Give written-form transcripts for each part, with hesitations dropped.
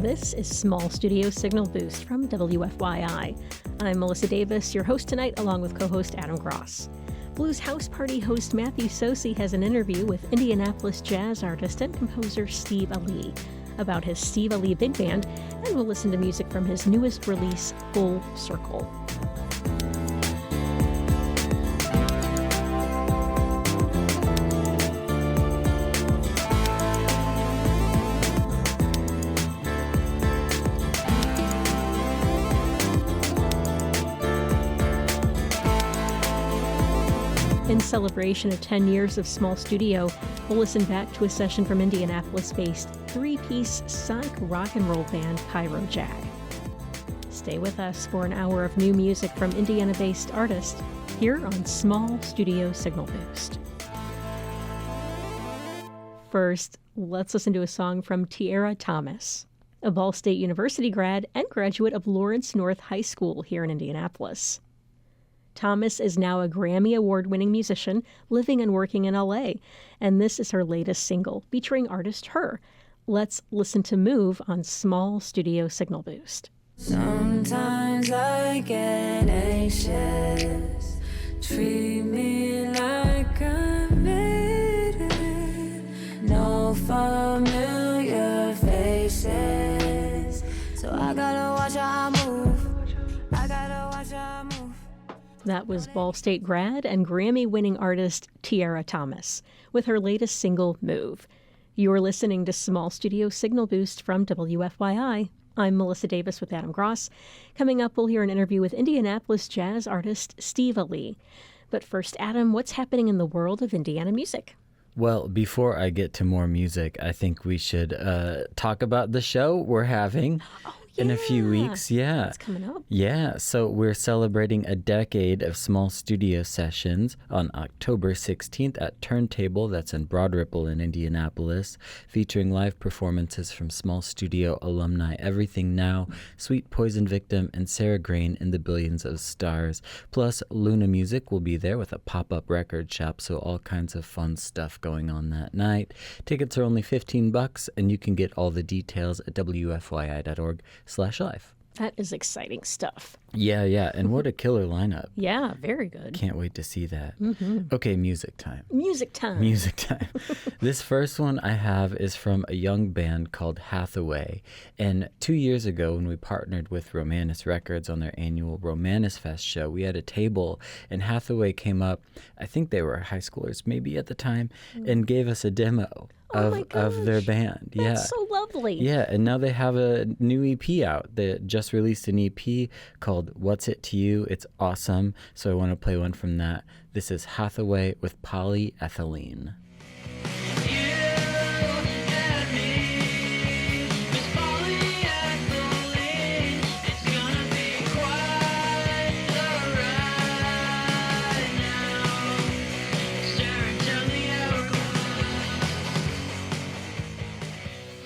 This is Small Studio Signal Boost from WFYI. I'm Melissa Davis, your host tonight, along with co-host Adam Gross. Blues House Party host Matthew Sosi has an interview with Indianapolis jazz artist and composer Steve Allee about his Steve Allee Big Band, and we'll listen to music from his newest release, Full Circle. In celebration of 10 years of Small Studio, we'll listen back to a session from Indianapolis-based three-piece psych rock and roll band Cairo Jag. Stay with us for an hour of new music from Indiana-based artists here on Small Studio Signal Boost. First, let's listen to a song from Tierra Thomas, a Ball State University grad and graduate of Lawrence North High School here in Indianapolis. Thomas is now a Grammy Award-winning musician living and working in LA, and this is her latest single featuring artist Her. Let's listen to Move on Small Studio Signal Boost. Sometimes I get anxious, treat me like I made it, no familiar faces, so I gotta watch how I move, I gotta watch how I move. That was Ball State grad and Grammy-winning artist Tierra Thomas with her latest single, Move. You're listening to Small Studio Signal Boost from WFYI. I'm Melissa Davis with Adam Gross. Coming up, we'll hear an interview with Indianapolis jazz artist Steve Allee. But first, Adam, what's happening in the world of Indiana music? Well, before I get to more music, I think we should talk about the show we're having. In a few weeks, yeah. It's coming up. Yeah, so we're celebrating a decade of small studio sessions on October 16th at Turntable, that's in Broad Ripple in Indianapolis, featuring live performances from small studio alumni Everything Now, Sweet Poison Victim, and Sarah Grain in the Billions of Stars. Plus, Luna Music will be there with a pop-up record shop, so all kinds of fun stuff going on that night. Tickets are only $15, and you can get all the details at wfyi.org/live. That is exciting stuff. Yeah, and what a killer lineup. Yeah, very good. Can't wait to see that. Mm-hmm. Okay, music time. Music time. This first one I have is from a young band called Hathaway. And 2 years ago, when we partnered with Romanus Records on their annual Romanus Fest show, we had a table, and Hathaway came up, I think they were high schoolers maybe at the time, and gave us a demo of their band. That's so lovely. Yeah, and now they have a new EP out. They just released an EP called What's It to You? It's awesome. So I want to play one from that. This is Hathaway with Polyethylene.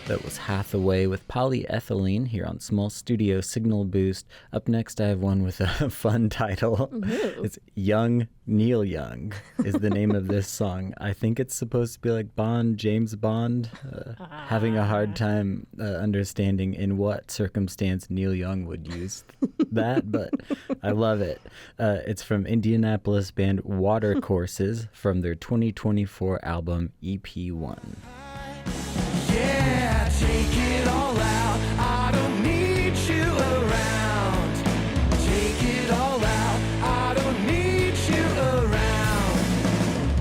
That was Hathaway with Polyethylene here on Small Studio Signal Boost. Up next, I have one with a fun title. Ooh. It's Young Neil Young is the name of this song. I think it's supposed to be like James Bond, having a hard time understanding in what circumstance Neil Young would use that, but I love it. It's from Indianapolis band Watercourses from their 2024 album EP1. Yeah, take it all out. I don't need you around. Take it all out. I don't need you around.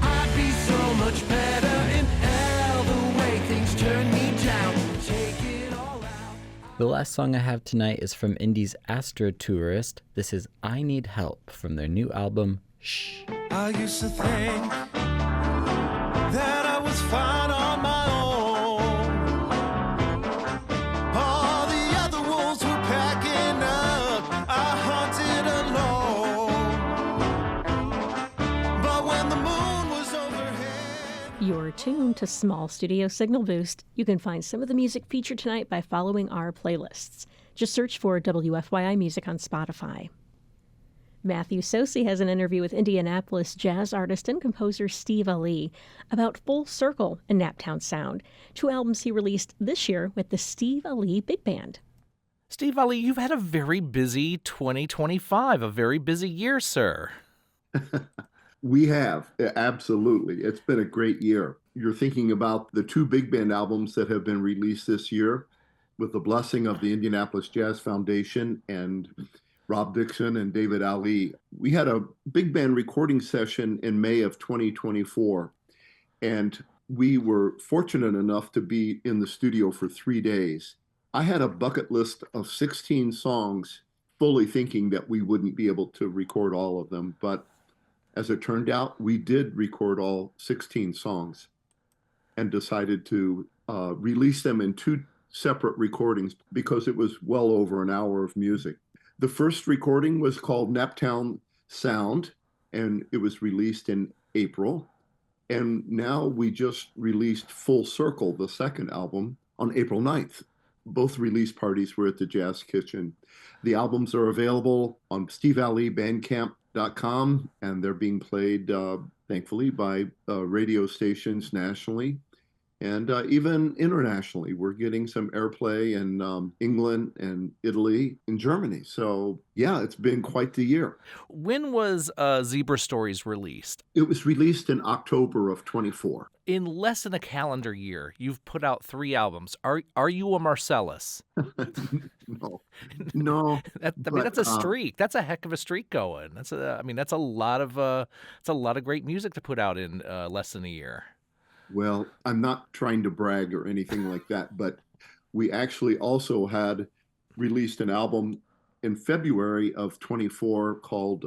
I'd be so much better in hell the way things turn me down. Take it all out. The last song I have tonight is from Indy's Astro Tourist. This is I Need Help from their new album, Shh. I used to think that I was fine on my own. All the other wolves were packing up. I hunted alone. But when the moon was overhead. You're tuned to Small Studio Signal Boost. You can find some of the music featured tonight by following our playlists. Just search for WFYI Music on Spotify. Matthew Sosi has an interview with Indianapolis jazz artist and composer Steve Allee about Full Circle and Naptown Sound, 2 albums he released this year with the Steve Allee Big Band. Steve Allee, you've had a very busy 2025, a very busy year, sir. We have, absolutely. It's been a great year. You're thinking about the 2 big band albums that have been released this year with the blessing of the Indianapolis Jazz Foundation and Rob Dixon and David Allee. We had a big band recording session in May of 2024, and we were fortunate enough to be in the studio for 3 days. I had a bucket list of 16 songs, fully thinking that we wouldn't be able to record all of them, but as it turned out, we did record all 16 songs and decided to release them in 2 separate recordings because it was well over an hour of music. The first recording was called Naptown Sound, and it was released in April. And now we just released Full Circle, the second album, on April 9th. Both release parties were at the Jazz Kitchen. The albums are available on Steve Allee Bandcamp.com, and they're being played, thankfully, by radio stations nationally and even internationally. We're getting some airplay in England and Italy and Germany. So, yeah, it's been quite the year. When was Zebra Stories released? It was released in October of 24. In less than a calendar year, you've put out 3 albums. Are you a Marcellus? No. That's a streak. That's a heck of a streak going. That's a lot of great music to put out in less than a year. Well, I'm not trying to brag or anything like that, but we actually also had released an album in February of 24 called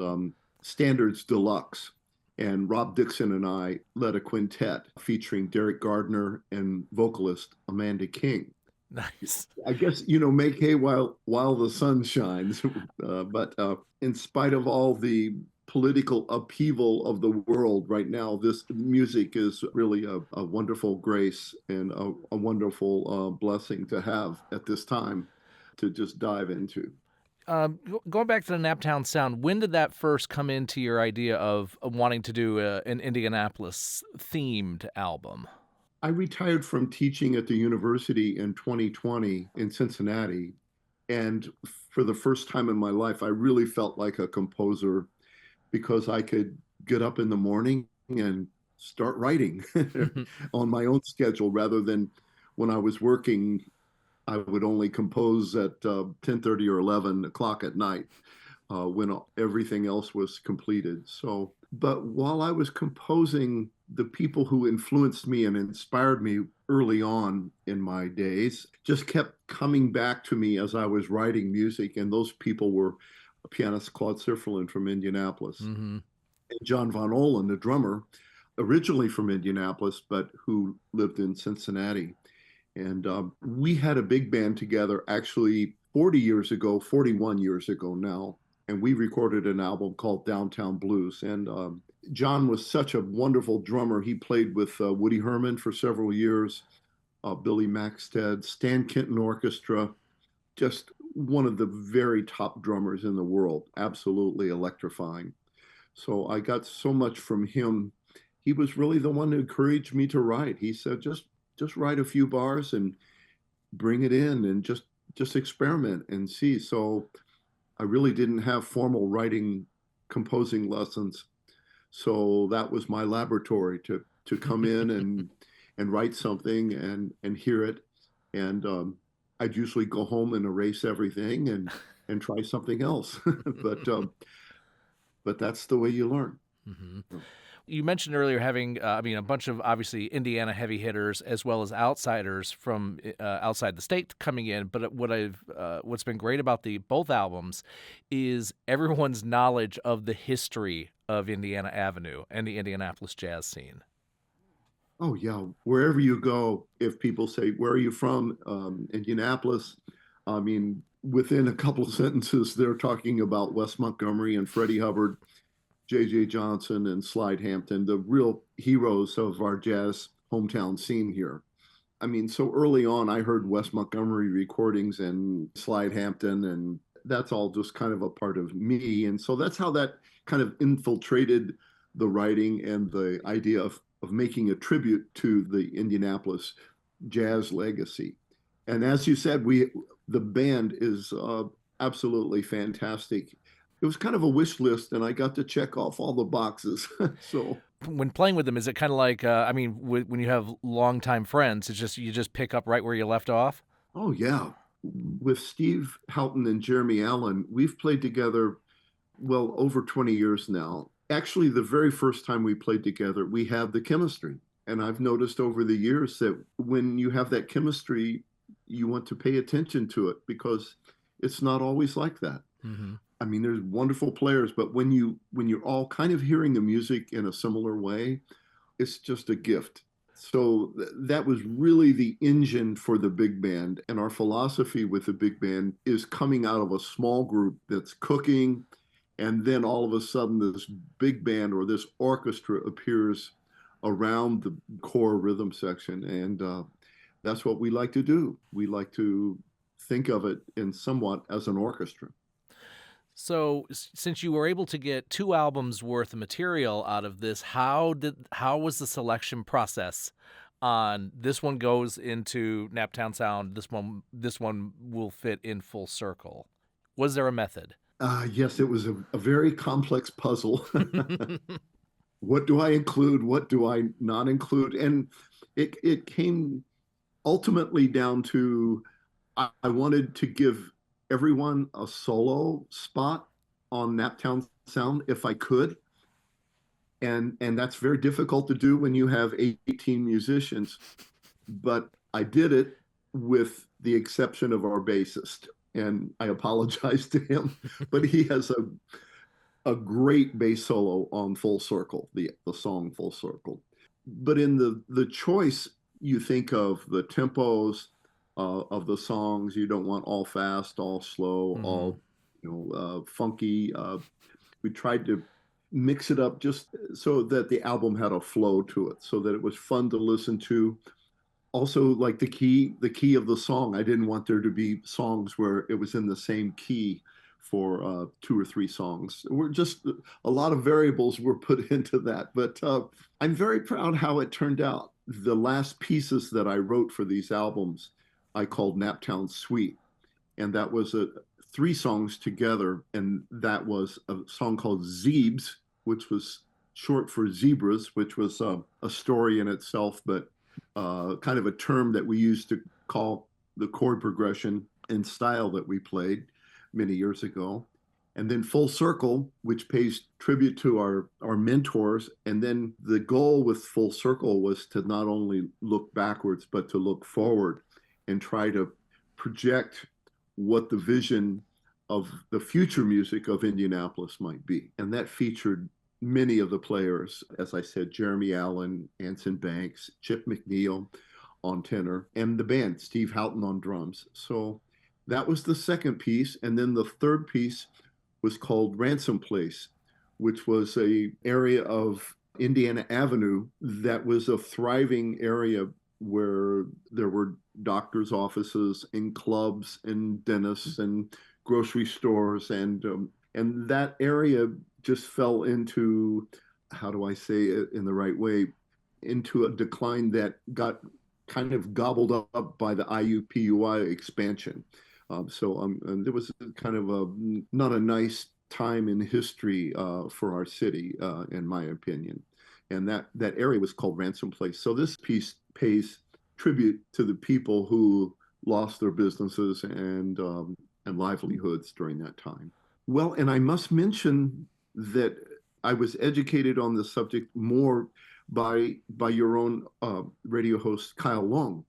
Standards Deluxe. And Rob Dixon and I led a quintet featuring Derek Gardner and vocalist Amanda King. Nice. I guess, make hay while the sun shines. But in spite of all the political upheaval of the world right now, this music is really a wonderful grace and a wonderful blessing to have at this time to just dive into. Going back to the Naptown Sound, when did that first come into your idea of wanting to do an Indianapolis themed album? I retired from teaching at the university in 2020 in Cincinnati. And for the first time in my life, I really felt like a composer because I could get up in the morning and start writing on my own schedule rather than when I was working. I would only compose at 10:30 or 11 o'clock at night when everything else was completed. But while I was composing, the people who influenced me and inspired me early on in my days just kept coming back to me as I was writing music. And those people were pianist Claude Sifferlin from Indianapolis, and John Von Olen, the drummer, originally from Indianapolis, but who lived in Cincinnati. And we had a big band together actually 41 years ago now. And we recorded an album called Downtown Blues. And John was such a wonderful drummer. He played with Woody Herman for several years, Billy Maxted, Stan Kenton Orchestra, just one of the very top drummers in the world, absolutely electrifying. So I got so much from him. He was really the one who encouraged me to write. He said, just write a few bars and bring it in and just experiment and see. So I really didn't have formal composing lessons. So that was my laboratory to come in and write something and hear it. And I'd usually go home and erase everything and try something else. But that's the way you learn. Mm-hmm. You mentioned earlier having, a bunch of obviously Indiana heavy hitters as well as outsiders from outside the state coming in. But what's been great about both albums is everyone's knowledge of the history of Indiana Avenue and the Indianapolis jazz scene. Oh, yeah. Wherever you go, if people say, where are you from? Indianapolis. I mean, within a couple of sentences, they're talking about Wes Montgomery and Freddie Hubbard, J.J. Johnson and Slide Hampton, the real heroes of our jazz hometown scene here. I mean, so early on, I heard Wes Montgomery recordings and Slide Hampton, and that's all just kind of a part of me. And so that's how that kind of infiltrated the writing and the idea of making a tribute to the Indianapolis jazz legacy. And as you said, the band is absolutely fantastic. It was kind of a wish list, and I got to check off all the boxes. So, When playing with them, is it kind of like, when you have longtime friends, it's just you just pick up right where you left off? oh yeah, with Steve Houghton and Jeremy Allen, we've played together well over 20 years now. Actually, the very first time we played together, we had the chemistry. And I've noticed over the years that when you have that chemistry, you want to pay attention to it because it's not always like that. Mm-hmm. I mean, there's wonderful players, but when you're all kind of hearing the music in a similar way, it's just a gift. So that was really the engine for the big band. And our philosophy with the big band is coming out of a small group that's cooking. And then all of a sudden, this big band or this orchestra appears around the core rhythm section. And that's what we like to do. We like to think of it in somewhat as an orchestra. So, since you were able to get 2 albums worth of material out of this, how was the selection process on this one goes into Naptown Sound, this one will fit in Full Circle? Was there a method? Yes, it was a very complex puzzle. What do I include? What do I not include? And it came ultimately down to I wanted to give everyone a solo spot on Naptown Sound if I could. And that's very difficult to do when you have 18 musicians. But I did it with the exception of our bassist. And I apologize to him, but he has a great bass solo on Full Circle, the song Full Circle. But in the choice, you think of the tempos of the songs. You don't want all fast, all slow, Mm-hmm. all funky. We tried to mix it up just so that the album had a flow to it, so that it was fun to listen to. Also, like the key of the song, I didn't want there to be songs where it was in the same key for 2 or 3 songs. We're just a lot of variables were put into that, but I'm very proud how it turned out. The last pieces that I wrote for these albums, I called Naptown Suite, and that was 3 songs together, and that was a song called Zeebs, which was short for zebras, which was a story in itself, but kind of a term that we used to call the chord progression and style that we played many years ago. And then Full Circle, which pays tribute to our mentors. And then the goal with Full Circle was to not only look backwards, but to look forward and try to project what the vision of the future music of Indianapolis might be. And that featured many of the players, as I said, Jeremy Allen, Anson Banks, Chip McNeil on tenor, and the band, Steve Houghton on drums. So that was the second piece. And then the third piece was called Ransom Place, which was a area of Indiana Avenue that was a thriving area where there were doctors' offices and clubs and dentists and grocery stores, and that area just fell into, how do I say it in the right way, into a decline that got kind of gobbled up by the IUPUI expansion. And there was kind of not a nice time in history for our city, in my opinion. And that area was called Ransom Place. So this piece pays tribute to the people who lost their businesses and livelihoods during that time. Well, and I must mention that I was educated on the subject more by your own radio host Kyle Long,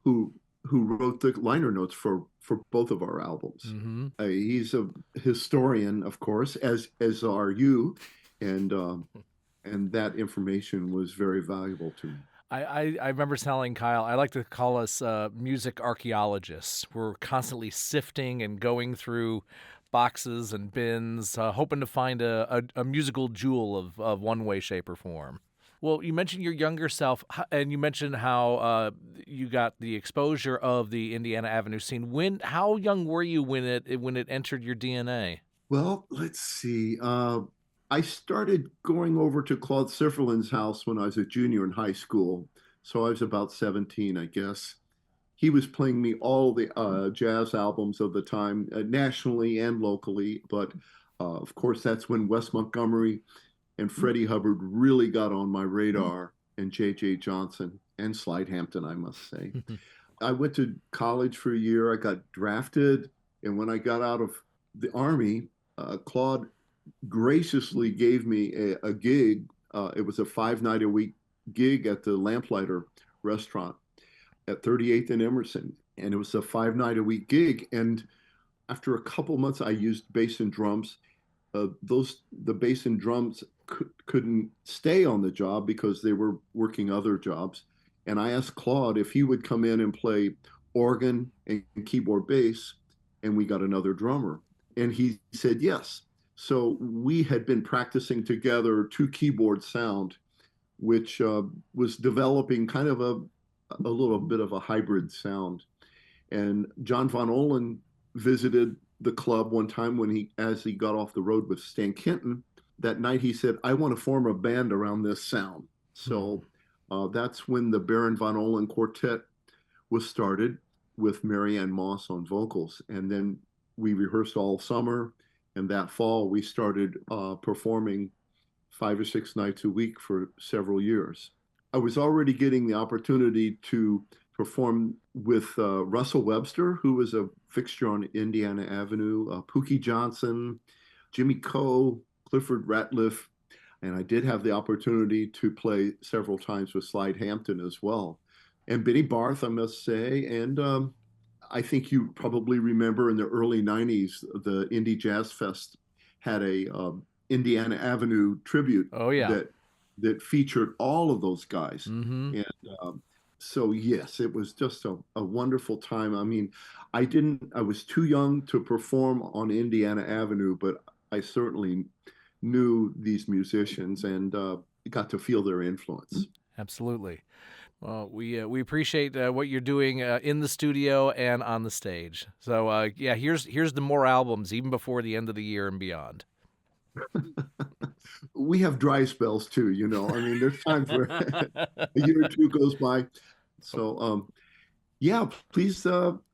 who wrote the liner notes for both of our albums. Mm-hmm. He's a historian, of course, as are you, and that information was very valuable to me. I remember telling Kyle, I like to call us music archaeologists. We're constantly sifting and going through boxes and bins, hoping to find a musical jewel of one way, shape, or form. Well, you mentioned your younger self, and you mentioned how you got the exposure of the Indiana Avenue scene. How young were you when it entered your DNA? Well, let's see. I started going over to Claude Sifferlin's house when I was a junior in high school. So I was about 17, I guess. He was playing me all the jazz albums of the time, nationally and locally. But of course, that's when Wes Montgomery and Freddie Hubbard really got on my radar, and J.J. Johnson and Slide Hampton, I must say. I went to college for a year. I got drafted. And when I got out of the Army, Claude graciously gave me a gig. It was a 5-night-a-week gig at the Lamplighter restaurant at 38th and Emerson. And it was a 5-night-a-week gig. And after a couple months, I used bass and drums. The bass and drums couldn't stay on the job because they were working other jobs. And I asked Claude if he would come in and play organ and keyboard bass, and we got another drummer. And he said yes. So we had been practicing together 2-keyboard sound, which was developing kind of a little bit of a hybrid sound. And John Von Ohlen visited the club one time as he got off the road with Stan Kenton. That night he said, I want to form a band around this sound. So that's when the Baron Von Ohlen Quartet was started with Marianne Moss on vocals. And then we rehearsed all summer. And that fall, we started performing 5 or 6 nights a week for several years. I was already getting the opportunity to perform with Russell Webster, who was a fixture on Indiana Avenue, Pookie Johnson, Jimmy Coe, Clifford Ratliff, and I did have the opportunity to play several times with Slide Hampton as well. And Benny Barth, I must say, and I think you probably remember in the early 90s, the Indie Jazz Fest had a Indiana Avenue tribute Oh, yeah. that featured all of those guys. Mm-hmm. And so, yes, it was just a wonderful time. I mean, I was too young to perform on Indiana Avenue, but I certainly knew these musicians and got to feel their influence. Absolutely. Well, we appreciate what you're doing in the studio and on the stage. So here's the more albums even before the end of the year and beyond. We have dry spells too, you know. I mean, there's times where a year or two goes by. So please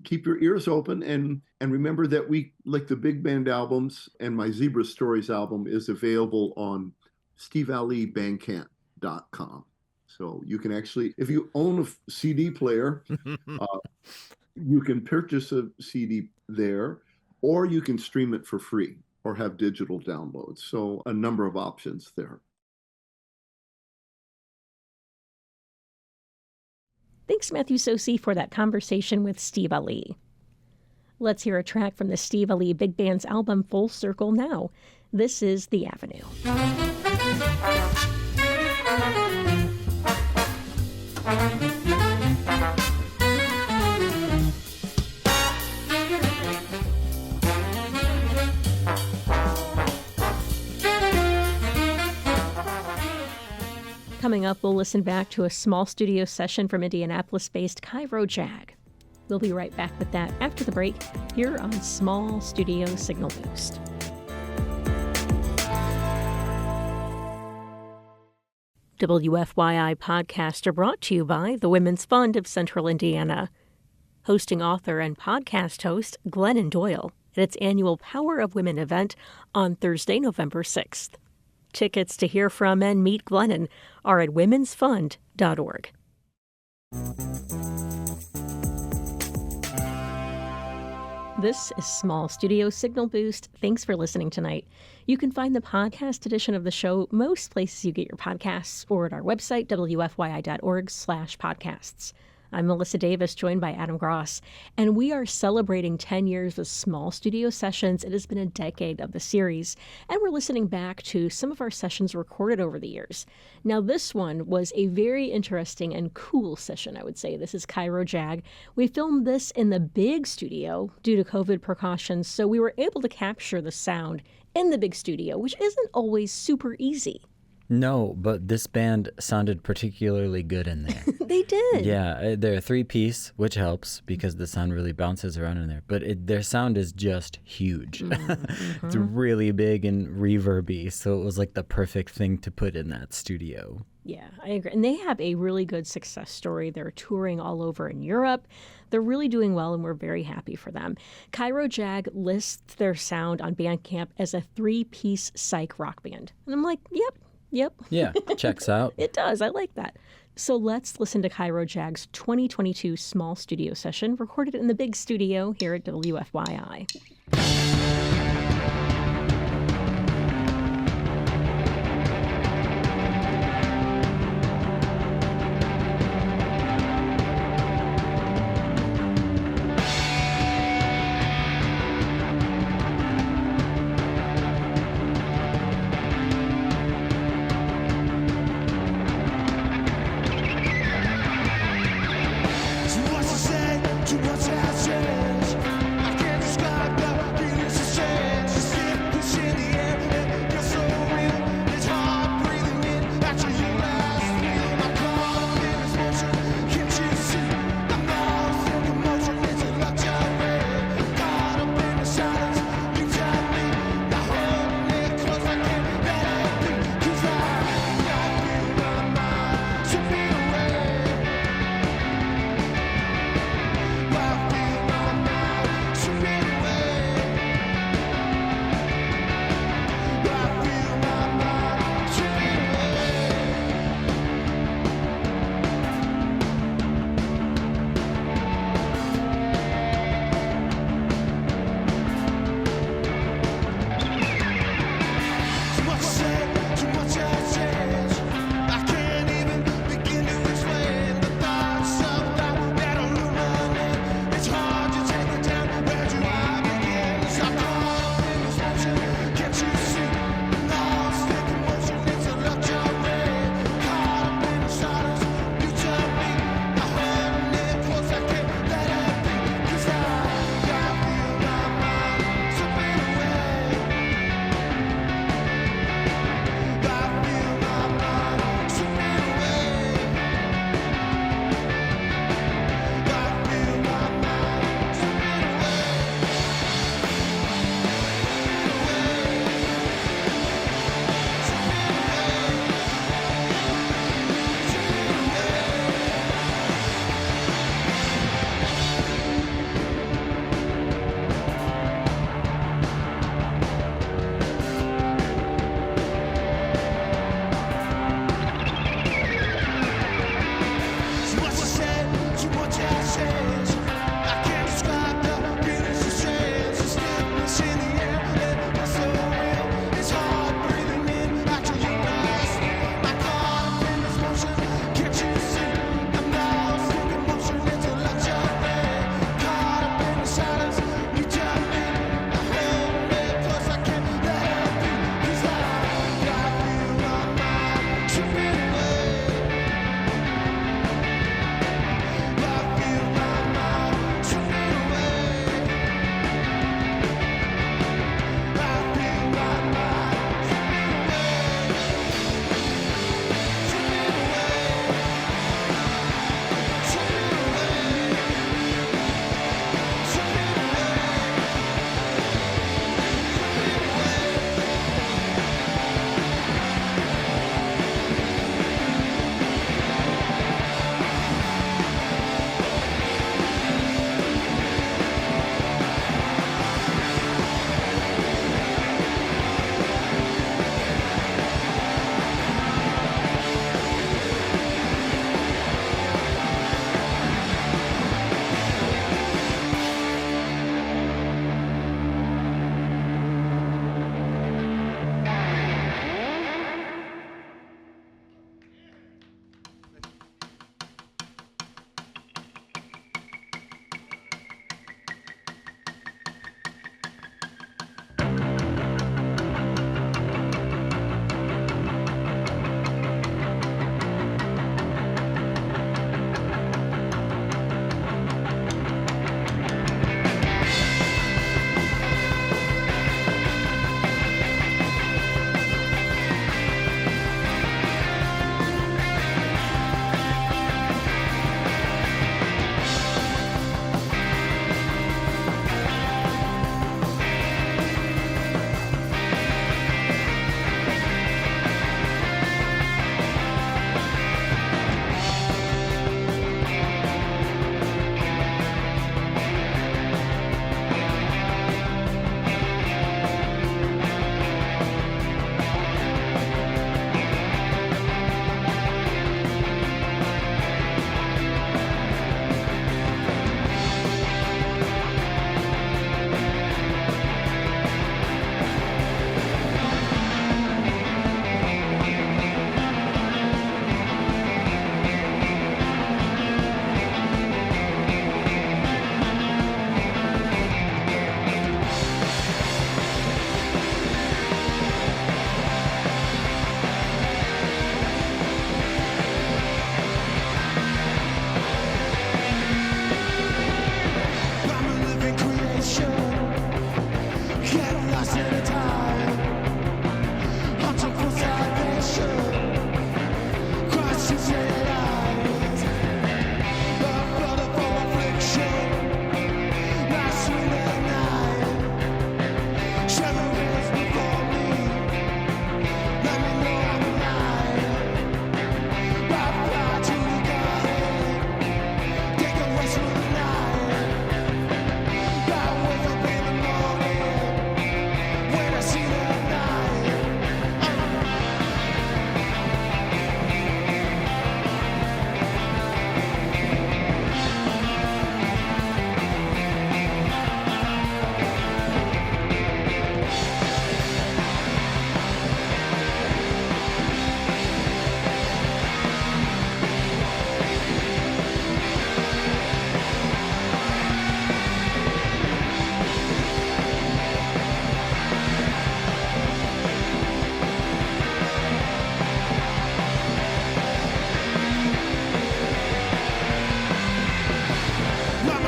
keep your ears open and remember that we like the big band albums, and my Zebra Stories album is available on stevealleebandcamp.com. So you can actually, if you own a CD player, you can purchase a CD there, or you can stream it for free or have digital downloads. So a number of options there. Thanks, Matthew Sosi, for that conversation with Steve Allee. Let's hear a track from the Steve Allee Big Band's album Full Circle now. This is The Avenue. Coming up, we'll listen back to a small studio session from Indianapolis-based Cairo Jag. We'll be right back with that after the break here on Small Studio Signal Boost. WFYI podcasts are brought to you by the Women's Fund of Central Indiana, hosting author and podcast host Glennon Doyle at its annual Power of Women event on Thursday, November 6th. Tickets to hear from and meet Glennon are at womensfund.org. This is Small Studio Signal Boost. Thanks for listening tonight. You can find the podcast edition of the show most places you get your podcasts or at our website, wfyi.org/podcasts. I'm Melissa Davis, joined by Adam Gross, and we are celebrating 10 years of Small Studio Sessions. It has been a decade of the series, and we're listening back to some of our sessions recorded over the years. Now, this one was a very interesting and cool session, I would say. This is Cairo Jag. We filmed this in the big studio due to COVID precautions, so we were able to capture the sound in the big studio, which isn't always super easy. No, but this band sounded particularly good in there. They did. Yeah, they're a three-piece, which helps because the sound really bounces around in there. But their sound is just huge. It's really big and reverby, so it was like the perfect thing to put in that studio. Yeah, I agree. And they have a really good success story. They're touring all over in Europe. They're really doing well, and we're very happy for them. Cairo Jag lists their sound on Bandcamp as a three-piece psych rock band. And I'm like, yep. Yeah, checks out. It does. I like that. So let's listen to Cairo Jag's 2022 small studio session recorded in the big studio here at WFYI. Too much to say, too much has changed. I can't describe the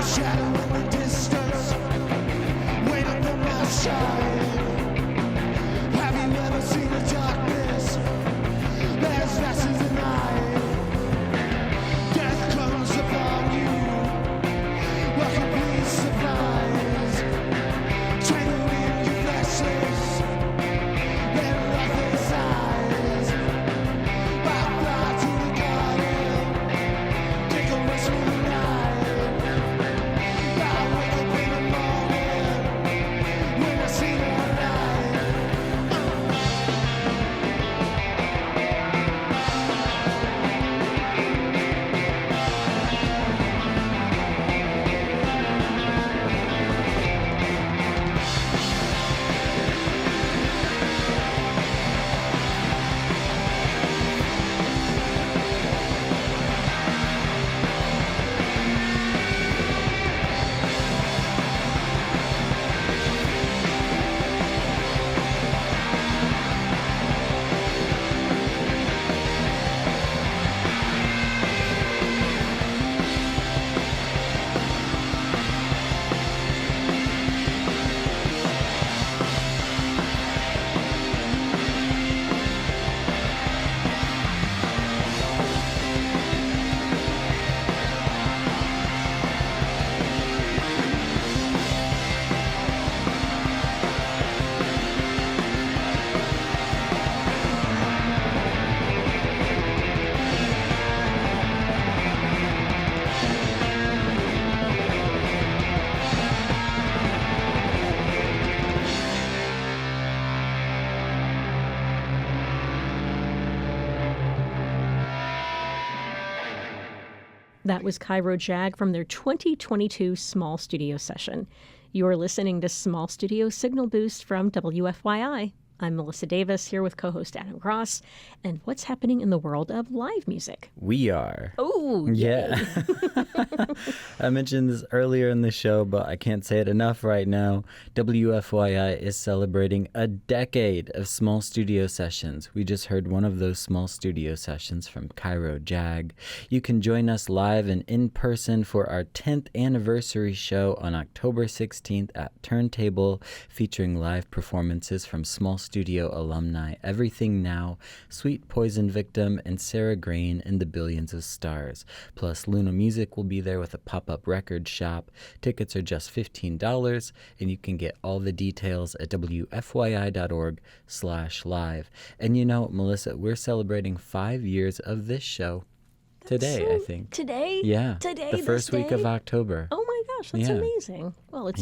shadow in the distance, waiting for my shine. Have you ever seen the darkness? There's flashes in night. Death comes upon you, like a police surprise. Tangled in your flashes, then lifeless eyes. I fly to the garden, take a rest for the night. I wake up in the morning when I see the light. That was Cairo Jag from their 2022 Small Studio session. You are listening to Small Studio Signal Boost from WFYI. I'm Melissa Davis here with co-host Adam Gross. And what's happening in the world of live music? We are. Oh, yeah. I mentioned this earlier in the show, but I can't say it enough right now. WFYI is celebrating a decade of small studio sessions. We just heard one of those small studio sessions from Cairo Jag. You can join us live and in person for our 10th anniversary show on October 16th at Turntable, featuring live performances from small studio alumni Everything Now, Sweet Poison Victim, and Sarah Grain and the Billions of Stars. Plus, Luna Music will be there with a pop-up record shop. Tickets are just $15, and you can get all the details at wfyi.org/live. And you know, Melissa, we're celebrating 5 years of this show today, I think. Today? Yeah. Today, the first this week of day? October. Oh my gosh, that's amazing. Well, it's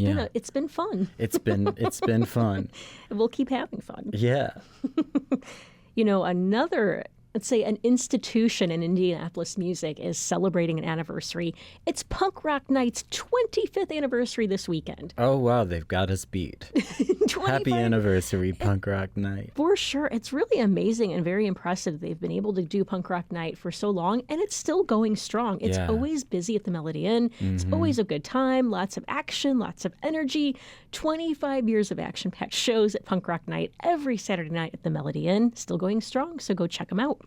been fun. It's been fun. We'll keep having fun. Yeah. You know, another, let's say, an institution in Indianapolis music is celebrating an anniversary. It's Punk Rock Night's 25th anniversary this weekend. Oh, wow. They've got us beat. 25 Happy anniversary, Punk Rock Night. For sure. It's really amazing and very impressive they've been able to do Punk Rock Night for so long, and it's still going strong. It's always busy at the Melody Inn. It's always a good time, lots of action, lots of energy. 25 years of action-packed shows at Punk Rock Night every Saturday night at the Melody Inn. Still going strong, so go check them out.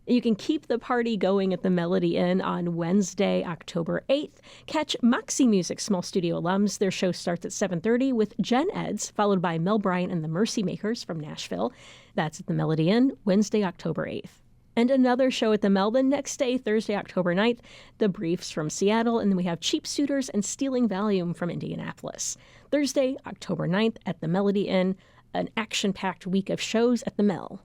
You can keep the party going at the Melody Inn on Wednesday, October 8th. Catch Moxie Music Small Studio alums. Their show starts at 7:30 with Jen Eds, followed by Mel Bryant and the Mercy Makers from Nashville. That's at the Melody Inn, Wednesday, October 8th. And another show at the Mel the next day, Thursday, October 9th, The Briefs from Seattle, and then we have Cheap Suitors and Stealing Valium from Indianapolis. Thursday, October 9th at the Melody Inn, an action-packed week of shows at the Mel.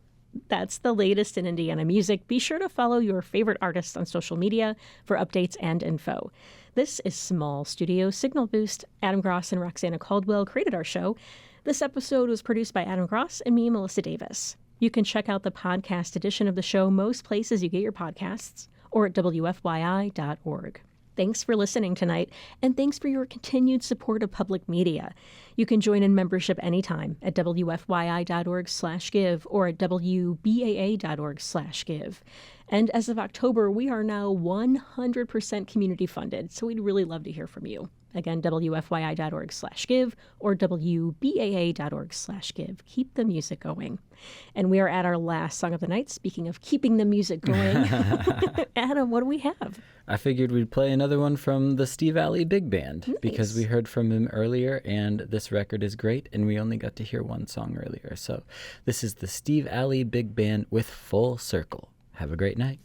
That's the latest in Indiana music. Be sure to follow your favorite artists on social media for updates and info. This is Small Studio Signal Boost. Adam Gross and Roxana Caldwell created our show. This episode was produced by Adam Gross and me, Melissa Davis. You can check out the podcast edition of the show most places you get your podcasts or at WFYI.org. Thanks for listening tonight, and thanks for your continued support of public media. You can join in membership anytime at WFYI.org/give or at WBAA.org/give. And as of October, we are now 100% community funded, so we'd really love to hear from you. Again, WFYI.org/give or WBAA.org/give. Keep the music going. And we are at our last song of the night. Speaking of keeping the music going, Adam, what do we have? I figured we'd play another one from the Steve Allee Big Band because we heard from him earlier, and this record is great, and we only got to hear one song earlier. So this is the Steve Allee Big Band with Full Circle. Have a great night.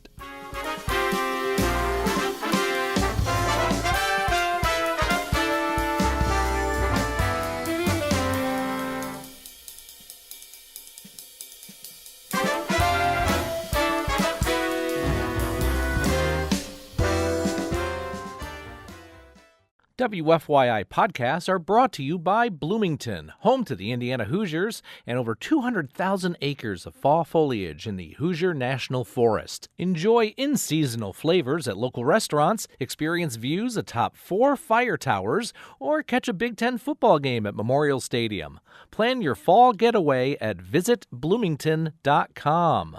WFYI podcasts are brought to you by Bloomington, home to the Indiana Hoosiers and over 200,000 acres of fall foliage in the Hoosier National Forest. Enjoy in-seasonal flavors at local restaurants, experience views atop 4 fire towers, or catch a Big Ten football game at Memorial Stadium. Plan your fall getaway at visitbloomington.com.